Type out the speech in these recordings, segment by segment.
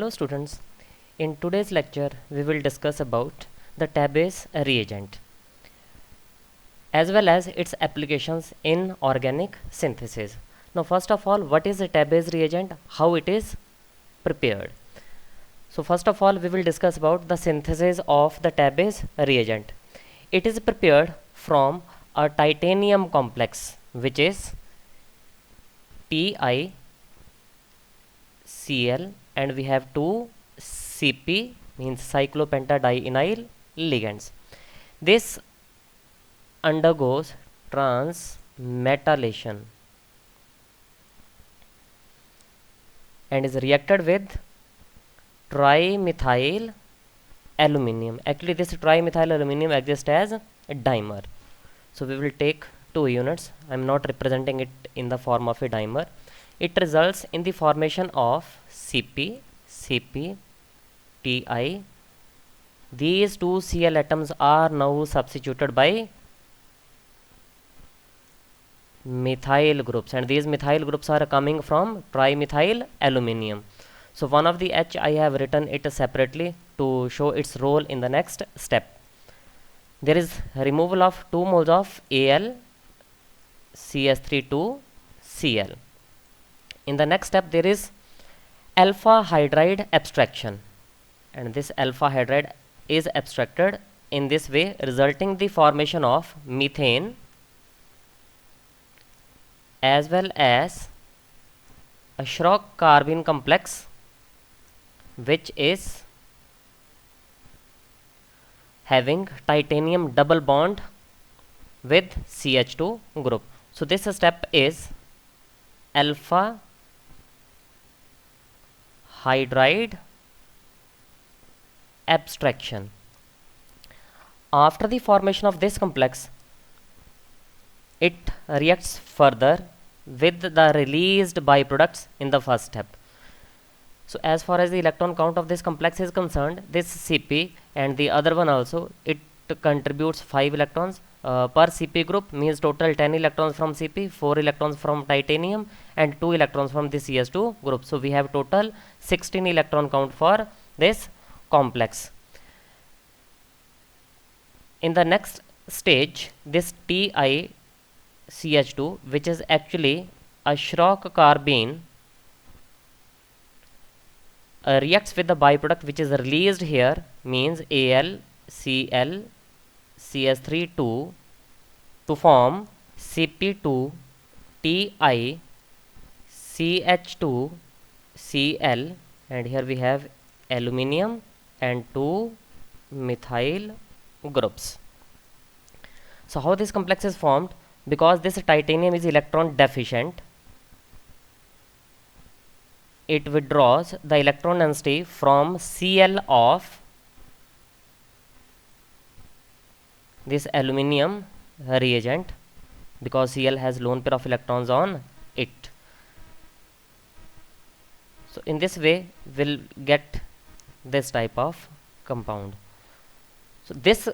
Hello students, in today's lecture we will discuss about the Tabase reagent as well as its applications in organic synthesis. Now first of all, what is a Tabase reagent, how it is prepared. So first of all we will discuss about the synthesis of the Tabase reagent. It is prepared from a titanium complex which is TiCl, and we have two Cp means cyclopentadienyl ligands. This undergoes transmetallation and is reacted with trimethyl aluminum. Actually this trimethyl aluminum exists as a dimer. So we will take 2 units. I am not representing it in the form of a dimer. It results in the formation of Cp, Ti. These two Cl atoms are now substituted by methyl groups, and these methyl groups are coming from trimethyl aluminum. So one of the H I have written it separately to show its role in the next step. There is removal of 2 moles of Al CS3 to Cl. In the next step there is alpha hydride abstraction, and this alpha hydride is abstracted in this way, resulting the formation of methane as well as a Schrock carbene complex which is having titanium double bond with CH2 group. So this step is alpha hydride abstraction. After the formation of this complex, it reacts further with the released byproducts in the first step. So as far as the electron count of this complex is concerned, this Cp and the other one also, it contributes 5 electrons per Cp group, means total 10 electrons from Cp, 4 electrons from titanium and 2 electrons from the CS2 group. So we have total 16 electron count for this complex. In the next stage, this TiCH2, which is actually a Schrock carbene, reacts with the byproduct which is released here, means AlCl CS3 to form Cp2 Ti CH2 Cl, and here we have aluminium and 2 methyl groups. So how this complex is formed? Because this titanium is electron deficient, it withdraws the electron density from Cl of this aluminium reagent, because Cl has lone pair of electrons on it. So in this way we'll get this type of compound. So this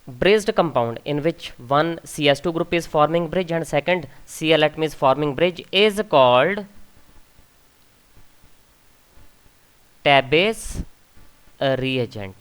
bridged compound, in which one CS2 group is forming bridge and second Cl atom is forming bridge, is called Tabase reagent.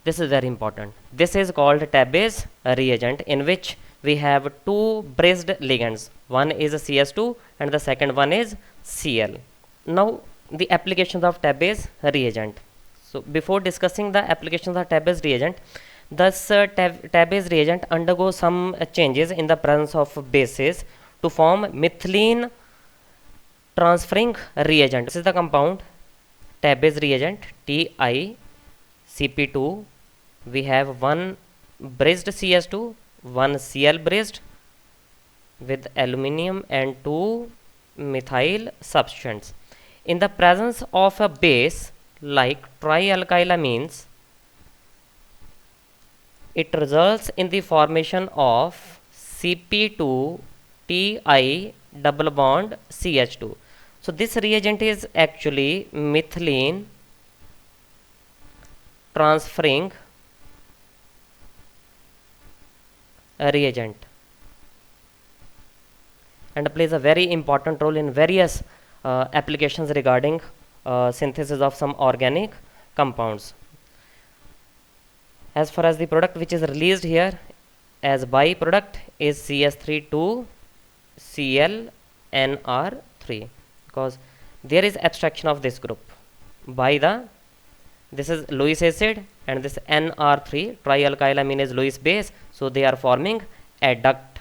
This is very important. This is called Tabase reagent, in which we have two bridged ligands. One is a CS2 and the second one is Cl. Now the applications of Tabase reagent. So before discussing the applications of Tabase reagent, thus Tabase reagent undergoes some changes in the presence of bases to form methylene transferring reagent. This is the compound Tabase reagent TiCp2. We have one bridged CS2, one Cl bridged with aluminium and 2 methyl substituents. In the presence of a base like trialkylamines, it results in the formation of Cp2 Ti double bond CH2. So this reagent is actually methylene transferring reagent and plays a very important role in various applications regarding synthesis of some organic compounds. As far as the product which is released here as byproduct is CS3 2ClNr3, because there is abstraction of this group by the, this is Lewis acid and this Nr3 trialkylamine is Lewis base, so they are forming adduct.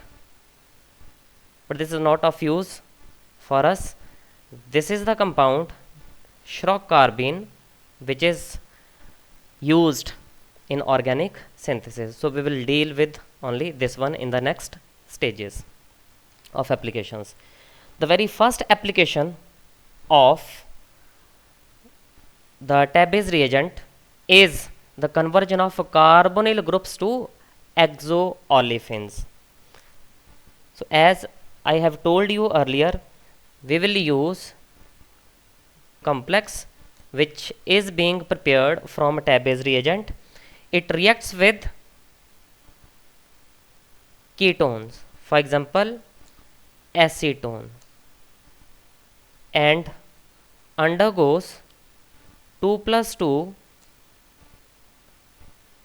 But this is not of use for us. This is the compound Schrock carbene which is used in organic synthesis. So we will deal with only this one in the next stages of applications. The very first application of the Tabbe's reagent is the conversion of carbonyl groups to exoolefins. So as I have told you earlier, we will use complex which is being prepared from Tabbe's reagent. It reacts with ketones, for example acetone, and undergoes 2+2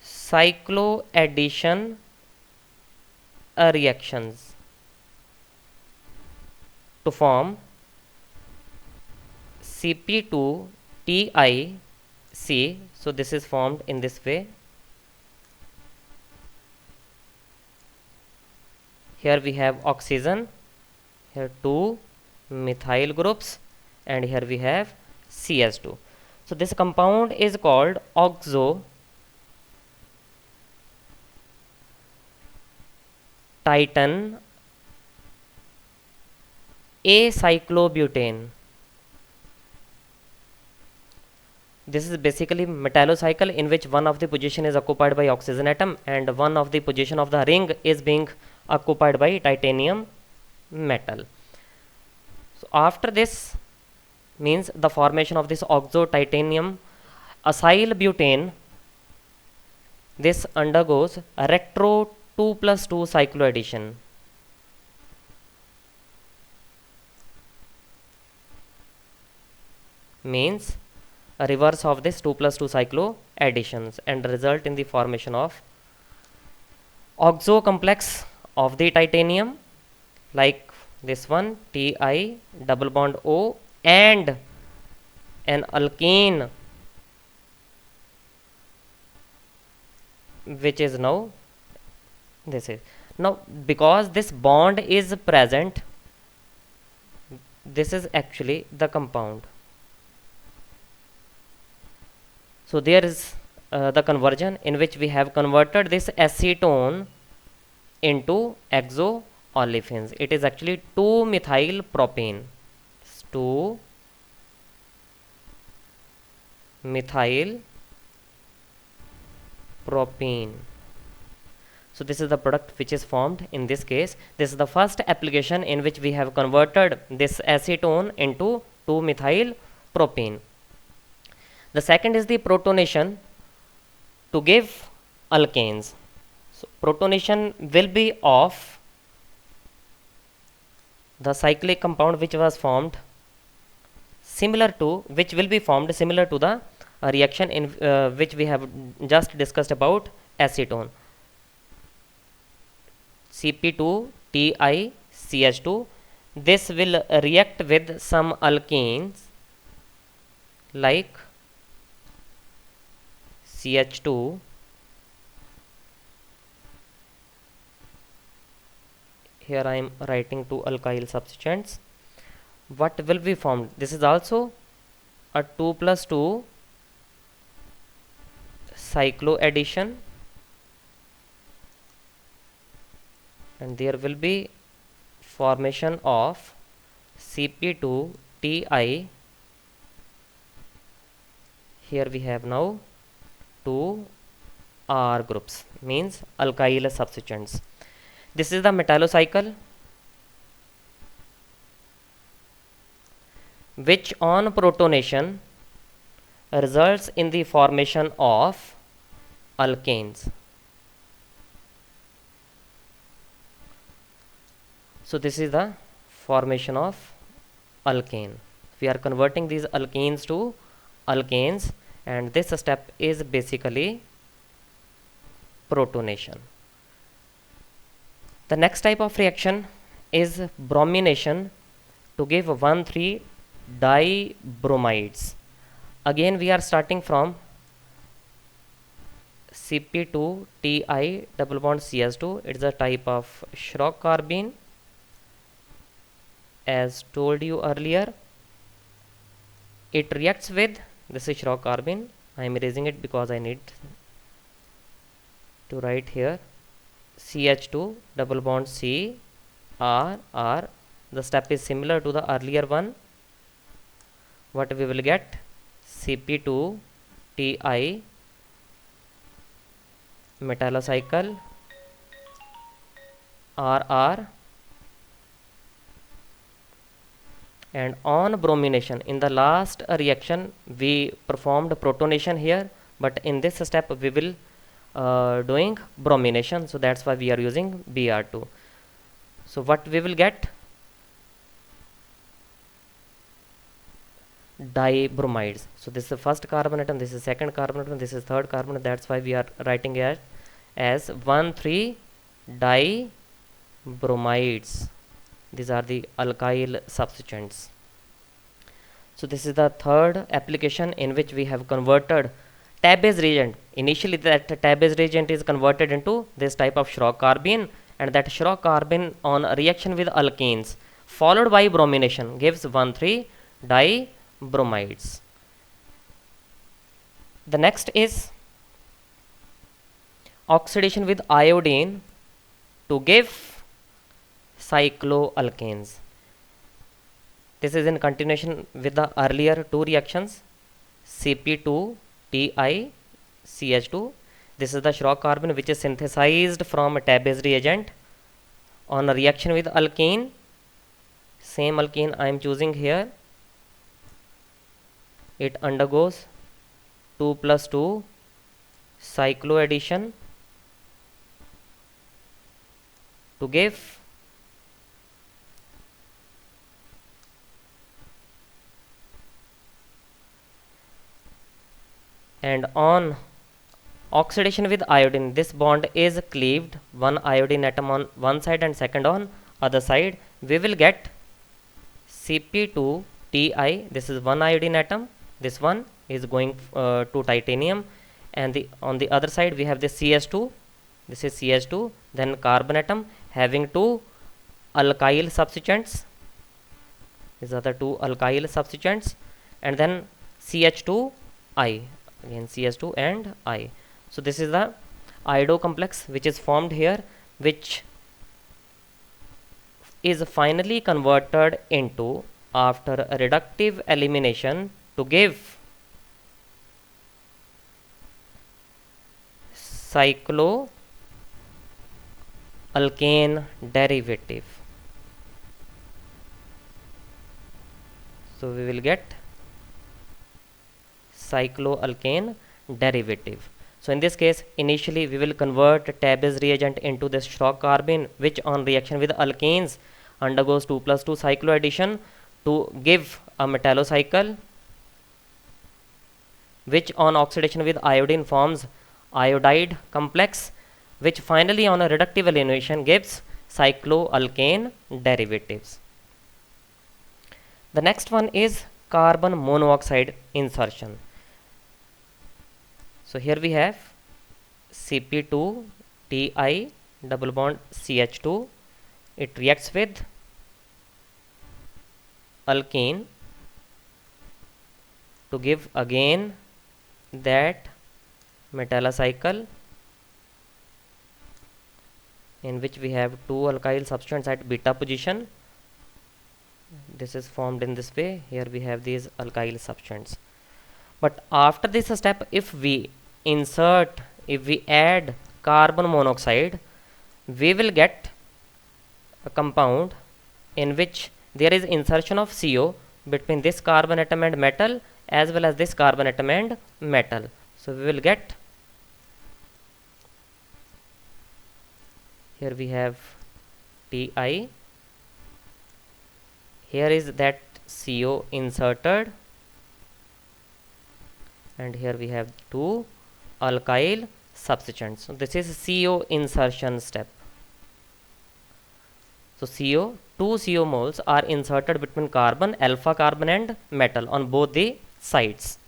cycloaddition reactions to form Cp2TiC. So this is formed in this way. Here we have oxygen, here two methyl groups, and here we have CS2. So this compound is called oxo titan acyclobutane. This is basically metallocycle in which one of the position is occupied by oxygen atom and one of the position of the ring is being occupied by titanium metal. So after this means the formation of this oxo titanium acyl butane, this undergoes retro 2+2 cycloaddition. Means a reverse of this 2+2 cycloadditions and result in the formation of oxo complex of the titanium like this one Ti double bond O and an alkane which is now this is now, because this bond is present, this is actually the compound. So there is the conversion in which we have converted this acetone into exoolefins. It is actually 2-methyl propane. 2-methyl propane. So this is the product which is formed in this case. This is the first application in which we have converted this acetone into 2-methyl propane. The second is the protonation to give alkanes. So protonation will be of the cyclic compound which was formed similar to, which will be formed similar to the reaction in which we have just discussed about acetone. Cp2TiCH2. This will react with some alkanes like CH2, here I am writing two alkyl substituents. What will be formed? This is also a 2+2 cycloaddition, and there will be formation of Cp2Ti. Here we have now two R groups, means alkyl substituents. This is the metallocycle which on protonation results in the formation of alkanes. So this is the formation of alkane. We are converting these alkenes to alkanes, and this step is basically protonation. The next type of reaction is bromination to give 1,3 dibromides. Again we are starting from Cp2Ti double bond CS2. It is a type of Schrock carbene. As told you earlier, it reacts with, this is Schrock carbene. I am erasing it because I need to write here CH2 double bond C R R. The step is similar to the earlier one. What we will get? Cp2Ti metallocycle RR, and on bromination, in the last reaction we performed protonation here, but in this step we will doing bromination, so that's why we are using Br2. So what we will get? Dibromides. So this is the first carbon atom, this is second carbon atom, this is third carbon atom. That's why we are writing it as 1,3 dibromides. These are the alkyl substituents. So this is the third application in which we have converted Tabbe's reagent. Initially that Tabbe's reagent is converted into this type of Schrock carbene, and that Schrock carbene on reaction with alkenes followed by bromination gives 1,3 dibromides. The next is oxidation with iodine to give cycloalkanes. This is in continuation with the earlier two reactions, Cp2Ti CH2. This is the Schrock carbene which is synthesized from Tabbe's reagent on a reaction with alkene. Same alkene I am choosing here. It undergoes 2+2 cycloaddition to give and on oxidation with iodine, this bond is cleaved, one iodine atom on one side and second on other side. We will get Cp2Ti. This is one iodine atom, this one is going to titanium, and on the other side we have this CS2. This is CS2, then carbon atom having two alkyl substituents. These are the two alkyl substituents, and then CH2I, again CS2 and I. So this is the iodo complex which is formed here, which is finally converted into, after reductive elimination, to give cycloalkane derivative. So we will get cycloalkane derivative. So in this case, initially we will convert Tabbe's reagent into this Schrock carbene, which on reaction with alkenes undergoes 2+2 cycloaddition to give a metallocycle, which on oxidation with iodine forms iodide complex, which finally on a reductive elimination gives cycloalkane derivatives. The next one is carbon monoxide insertion. So here we have Cp2Ti double bond CH2. It reacts with alkene to give again that metallocycle in which we have two alkyl substituents at beta position. This is formed in this way. Here we have these alkyl substituents. But after this step, if we add carbon monoxide, we will get a compound in which there is insertion of CO between this carbon atom and metal, as well as this carbon atom and metal. So we will get, here we have Ti, here is that CO inserted, and here we have two alkyl substituents. So this is CO insertion step. So two CO moles are inserted between carbon, alpha carbon and metal on both the sides.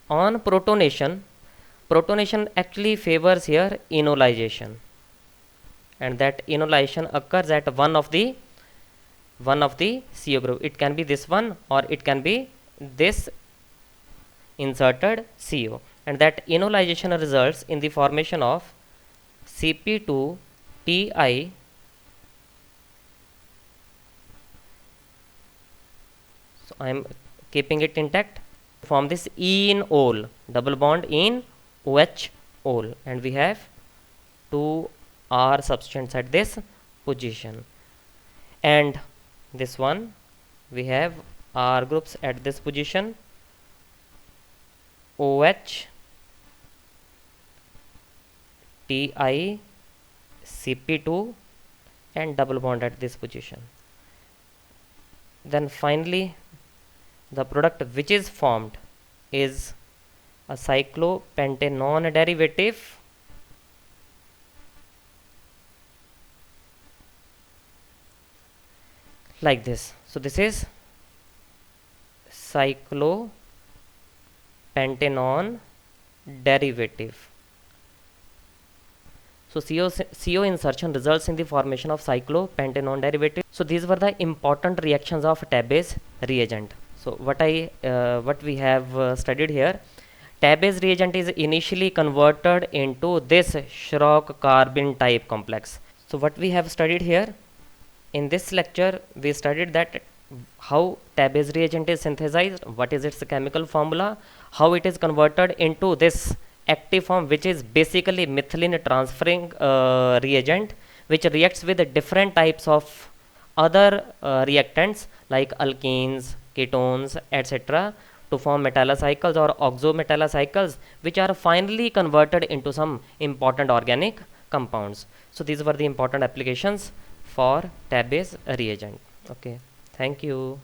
On protonation, protonation actually favors here enolization, and that enolization occurs at one of the CO group. It can be this one or it can be this inserted CO, and that enolization results in the formation of Cp2Ti. So I am keeping it intact, form this enol, double bond in OH ol, and we have two R substituents at this position, and this one we have R groups at this position, OH, Ti, Cp2, and double bond at this position. Then finally the product which is formed is a cyclopentanone derivative like this. So this is cyclopentanone derivative. So CO insertion results in the formation of cyclopentanone derivative. So these were the important reactions of Tabbe's reagent. So what we have studied here, Tabbe's reagent is initially converted into this Schrock carbene type complex. So what we have studied here in this lecture, we studied that how Tabbe's reagent is synthesized, what is its chemical formula, how it is converted into this active form, which is basically methylene transferring reagent, which reacts with different types of other reactants like alkenes, ketones, etc., to form metallocycles or oxometallocycles, which are finally converted into some important organic compounds. So these were the important applications for Tabbe's reagent. Okay, thank you.